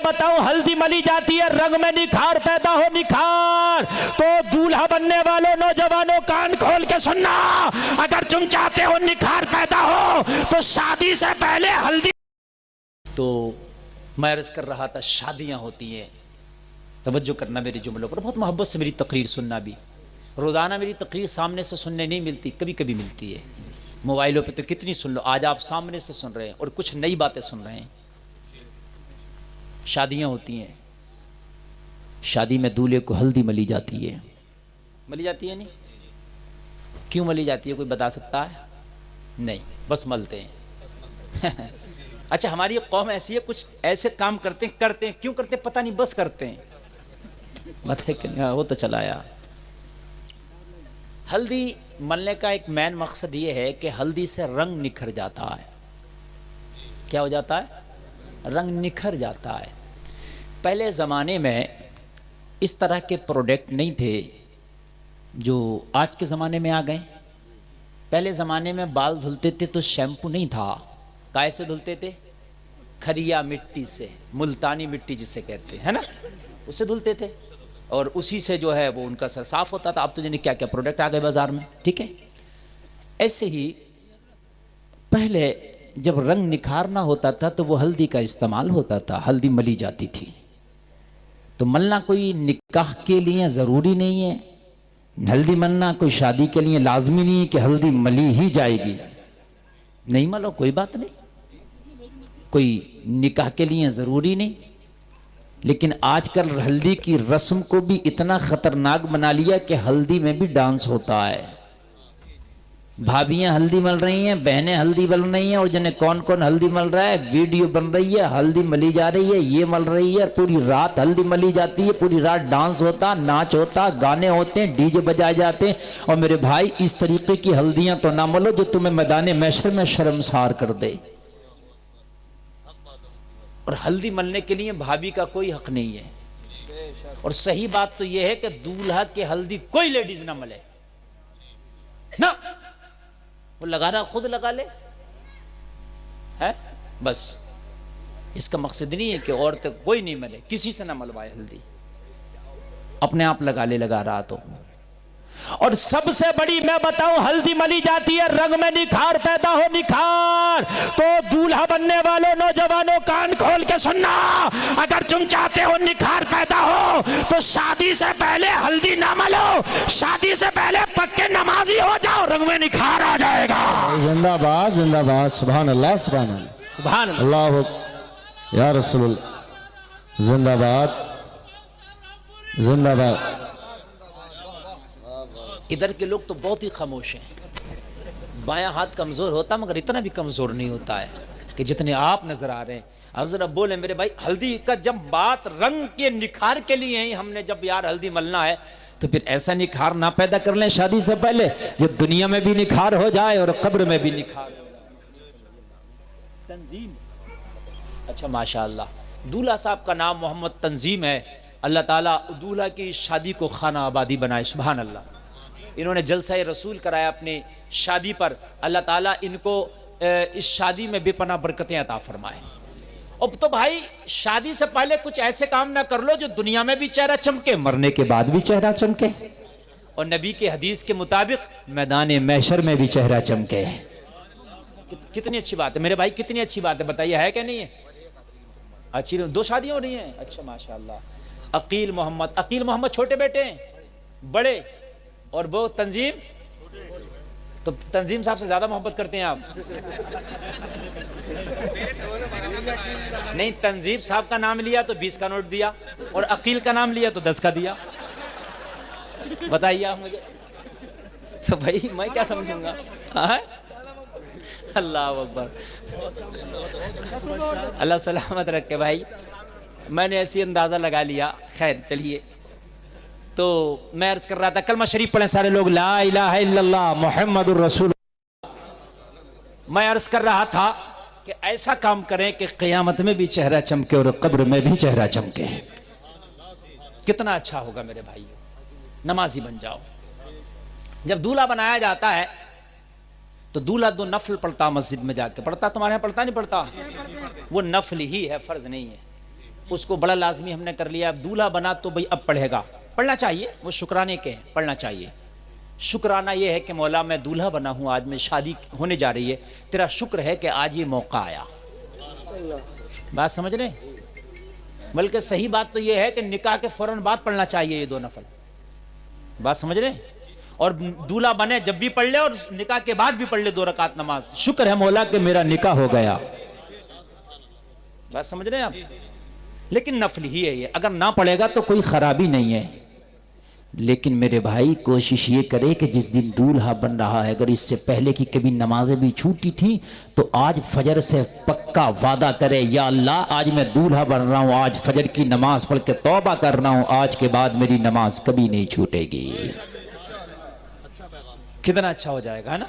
بتاؤں ہلدی ملی جاتی ہے رنگ میں نکھار پیدا ہو نکھار. تو دولہا بننے والوں نوجوانوں کان کھول کے سننا, اگر تم چاہتے ہو نکھار پیدا ہو تو شادی سے پہلے ہلدی. تو میں عرض کر رہا تھا شادیاں ہوتی ہیں, توجہ کرنا میری جملوں پر, بہت محبت سے میری تقریر سننا بھی. روزانہ میری تقریر سامنے سے سننے نہیں ملتی, کبھی کبھی ملتی ہے موبائلوں پہ, تو کتنی سن لو. آج آپ سامنے سے سن رہے ہیں اور کچھ نئی باتیں سن رہے ہیں. شادیاں ہوتی ہیں, شادی میں دولہے کو ہلدی ملی جاتی ہے. ملی جاتی ہے نہیں؟ کیوں ملی جاتی ہے کوئی بتا سکتا ہے؟ نہیں, بس ملتے ہیں. اچھا ہماری قوم ایسی ہے, کچھ ایسے کام کرتے ہیں, کیوں کرتے پتہ نہیں, بس کرتے ہیں. وہ تو چلا آیا. ہلدی ملنے کا ایک مین مقصد یہ ہے کہ ہلدی سے رنگ نکھر جاتا ہے. کیا ہو جاتا ہے؟ رنگ نکھر جاتا ہے. پہلے زمانے میں اس طرح کے پروڈکٹ نہیں تھے جو آج کے زمانے میں آ گئے. پہلے زمانے میں بال دھلتے تھے تو شیمپو نہیں تھا. کیسے دھلتے تھے؟ کھریا مٹی سے, ملتانی مٹی جسے کہتے ہیں نا, اس سے دھلتے تھے اور اسی سے جو ہے وہ ان کا سر صاف ہوتا تھا. اب تو جنہیں کیا کیا پروڈکٹ آ گئے بازار میں, ٹھیک ہے. ایسے ہی پہلے جب رنگ نکھارنا ہوتا تھا تو وہ ہلدی کا استعمال ہوتا تھا, ہلدی ملی جاتی تھی. تو ملنا کوئی نکاح کے لیے ضروری نہیں ہے, ہلدی ملنا کوئی شادی کے لیے لازمی نہیں ہے کہ ہلدی ملی ہی جائے گی. نہیں ملو کوئی بات نہیں, کوئی نکاح کے لیے ضروری نہیں. لیکن آج کل ہلدی کی رسم کو بھی اتنا خطرناک بنا لیا کہ ہلدی میں بھی ڈانس ہوتا ہے. بھابیاں ہلدی مل رہی ہیں, بہنیں ہلدی مل رہی ہیں, اور جنہیں کون کون ہلدی مل رہا ہے, ویڈیو بن رہی ہے, ہلدی ملی جا رہی ہے, یہ مل رہی ہے, پوری رات ہلدی ملی جاتی ہے, پوری رات ڈانس ہوتا, ناچ ہوتا, گانے ہوتے ہیں, ڈی جے بجائے جاتے ہیں. اور میرے بھائی اس طریقے کی ہلدیاں تو نہ ملو جو تمہیں میدان محشر میں شرمسار کر دے. اور ہلدی ملنے کے لیے بھابی کا کوئی حق نہیں ہے. اور صحیح بات تو یہ ہے کہ دولہا کے ہلدی کوئی لیڈیز نہ ملے نہ, وہ لگا رہا خود لگا لے ہے بس. اس کا مقصد نہیں ہے کہ عورتیں کوئی نہیں ملے, کسی سے نہ ملوائے ہلدی, اپنے آپ لگا لے لگا رہا تو. اور سب سے بڑی میں بتاؤں ہلدی ملی جاتی ہے رنگ میں نکھار پیدا ہو نکھار. تو دولہا بننے والوں نوجوانوں کان کھول کے سننا, اگر تم چاہتے ہو نکھار پیدا ہو تو شادی سے پہلے ہلدی نہ ملو, شادی سے پہلے پکے نمازی ہو جاؤ, رنگ میں نکھار آ جائے گا. زندہ باد زندہ باد, سبحان اللہ سبحان اللہ سبحان اللہ, اللہ یا رسول اللہ, زندہ باد زندہ باد. ادھر کے لوگ تو بہت ہی خاموش ہیں. بایاں ہاتھ کمزور ہوتا مگر اتنا بھی کمزور نہیں ہوتا ہے کہ جتنے آپ نظر آ رہے ہیں. اب ذرا بولیں میرے بھائی, ہلدی کا جب بات رنگ کے نکھار کے لیے ہی ہم نے جب یار ہلدی ملنا ہے تو پھر ایسا نکھار نہ پیدا کر لیں شادی سے پہلے جو دنیا میں بھی نکھار ہو جائے اور قبر میں بھی نکھار ہو جائے. تنظیم, اچھا ماشاءاللہ, دولہا صاحب کا نام محمد تنظیم ہے. اللہ تعالیٰ دولہا کی شادی کو خانہ آبادی بنائے. سبحان اللہ. انہوں نے جلسہ رسول کرایا اپنی شادی پر, اللہ تعالیٰ ان کو اس شادی میں بے پناہ برکتیں عطا فرمائے. اب تو بھائی شادی سے پہلے کچھ ایسے کام نہ کر لو جو دنیا میں بھی چہرہ چمکے, مرنے کے بعد بھی چہرہ چمکے, اور نبی کے حدیث کے مطابق میدان محشر میں بھی چہرہ چمکے. کتنی اچھی بات ہے میرے بھائی, کتنی اچھی بات ہے, بتائیے ہے کہ نہیں ہے؟ اچھی, 2 شادیاں ہو رہی ہیں. اچھا ماشاءاللہ. عقیل محمد چھوٹے بیٹے ہیں, بڑے, اور وہ تنظیم, تو تنظیم صاحب سے زیادہ محبت کرتے ہیں آپ. نہیں, تنظیم صاحب کا نام لیا تو 20 کا نوٹ دیا, اور عقیل کا نام لیا تو 10 کا دیا. بتائیے آپ مجھے, تو بھائی میں کیا سمجھوں گا؟ اللہ اکبر, اللہ سلامت رکھے بھائی. میں نے ایسی اندازہ لگا لیا. خیر چلیے, تو میں عرض کر رہا تھا کلمہ شریف پڑھیں سارے لوگ, لا الہ الا اللہ محمد الرسول. میں عرض کر رہا تھا کہ ایسا کام کریں کہ قیامت میں بھی چہرہ چمکے اور قبر میں بھی چہرہ چمکے. کتنا اچھا ہوگا میرے بھائی. نمازی بن جاؤ. جب دولہا بنایا جاتا ہے تو دولہا 2 نفل پڑھتا مسجد میں جا کے. پڑھتا تمہارے یہاں؟ پڑھتا نہیں پڑھتا؟ وہ نفل ہی ہے, فرض نہیں ہے. اس کو بڑا لازمی ہم نے کر لیا، اب دولہا بنا تو بھئی اب پڑھے گا، پڑھنا چاہیے، وہ شکرانے کے ہیں، پڑھنا چاہیے۔ شکرانہ یہ ہے کہ مولا میں دولہا بنا ہوں، آج میں شادی ہونے جا رہی ہے، تیرا شکر ہے کہ آج یہ موقع آیا۔ بات سمجھ رہے ہیں؟ بلکہ صحیح بات تو یہ ہے کہ نکاح کے فوراً بعد پڑھنا چاہیے یہ 2 نفل۔ بات سمجھ رہے ہیں؟ اور دولہا بنے جب بھی پڑھ لے اور نکاح کے بعد بھی پڑھ لے 2 رکعت نماز، شکر ہے مولا کہ میرا نکاح ہو گیا۔ بات سمجھ رہے ہیں آپ؟ لیکن نفل ہی ہے یہ، اگر نہ پڑھے گا تو کوئی خرابی نہیں ہے، لیکن میرے بھائی کوشش یہ کرے کہ جس دن دولہا بن رہا ہے اگر اس سے پہلے کی کبھی نمازیں بھی چھوٹی تھیں تو آج فجر سے پکا وعدہ کرے، یا اللہ آج میں دولہا بن رہا ہوں، آج فجر کی نماز پڑھ کے توبہ کر رہا ہوں، آج کے بعد میری نماز کبھی نہیں چھوٹے گی۔ کتنا اچھا ہو جائے گا، ہے نا؟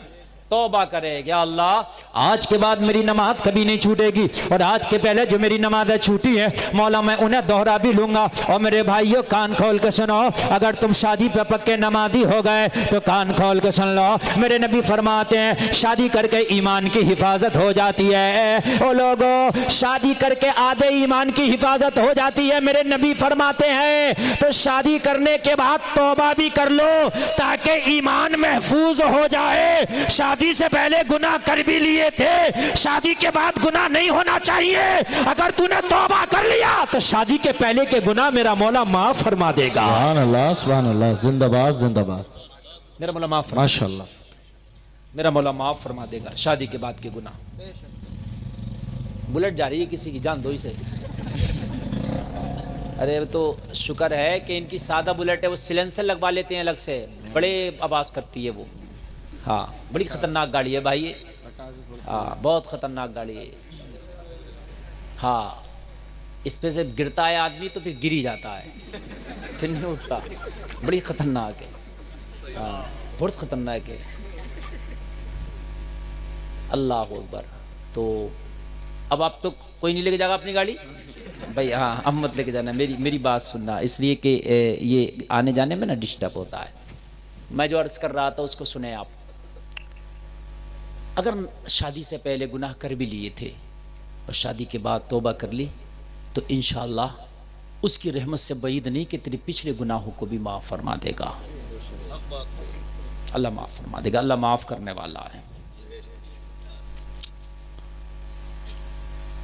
توبہ کرے، یا اللہ آج کے بعد میری نماز کبھی نہیں چھوٹے گی، اور آج کے پہلے جو میری نمازیں چھوٹی ہیں مولا میں انہیں دوہرا بھی لوں گا۔ اور میرے بھائیو کان کھول کے سنو، اگر تم شادی پہ پکے نمازی ہو گئے تو کان کھول کے سن لو، میرے نبی فرماتے ہیں شادی کر کے ایمان کی حفاظت ہو جاتی ہے۔ او لوگو شادی کر کے آدھے ایمان کی حفاظت ہو جاتی ہے، میرے نبی فرماتے ہیں تو شادی کرنے کے بعد توبہ بھی کر لو تاکہ ایمان محفوظ ہو جائے۔ شادی سے پہلے گناہ کر بھی لیے تھے، شادی کے بعد گناہ نہیں ہونا چاہیے، اگر تو نے توبہ کر لیا تو شادی کے پہلے کے گناہ میرا مولا معاف فرما دے گا۔ سبحان اللہ سبحان اللہ، زندہ باد زندہ باد، میرا مولا معاف فرما، ماشاءاللہ، میرا مولا معاف فرما دے گا شادی کے بعد کے گناہ۔ بلٹ جا رہی ہے کسی کی، جان دو ہی سے۔ ارے تو شکر ہے کہ ان کی سادہ بلٹ ہے، وہ سیلنسر لگوا لیتے ہیں الگ سے، بڑے آواز کرتی ہے وہ۔ ہاں بڑی خطرناک گاڑی ہے بھائی، ہاں بہت خطرناک گاڑی ہے۔ ہاں اس پہ سے گرتا ہے آدمی تو پھر گر ہی جاتا ہے، پھر نہیں اٹھتا، بڑی خطرناک ہے، ہاں بہت خطرناک ہے۔ اللہ اکبر۔ تو اب آپ تو کوئی نہیں لے کے جائے گا اپنی گاڑی بھائی؟ ہاں اب مت لے کے جانا، میری بات سننا، اس لیے کہ یہ آنے جانے میں نا ڈسٹرب ہوتا ہے۔ میں جو عرض کر رہا تھا اس کو سنیں آپ۔ اگر شادی سے پہلے گناہ کر بھی لیے تھے اور شادی کے بعد توبہ کر لی تو انشاءاللہ اس کی رحمت سے بعید نہیں کہ تیرے پچھلے گناہوں کو بھی معاف فرما دے گا۔ اللہ معاف فرما دے گا، اللہ معاف کرنے والا ہے۔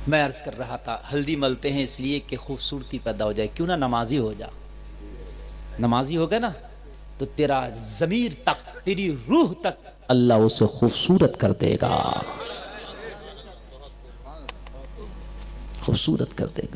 میں عرض کر رہا تھا ہلدی ملتے ہیں اس لیے کہ خوبصورتی پیدا ہو جائے، کیوں نہ نمازی ہو جا۔ نمازی ہو گئے نا تو تیرا ضمیر تک، تیری روح تک اللہ اسے خوبصورت کر دے گا، خوبصورت کر دے گا۔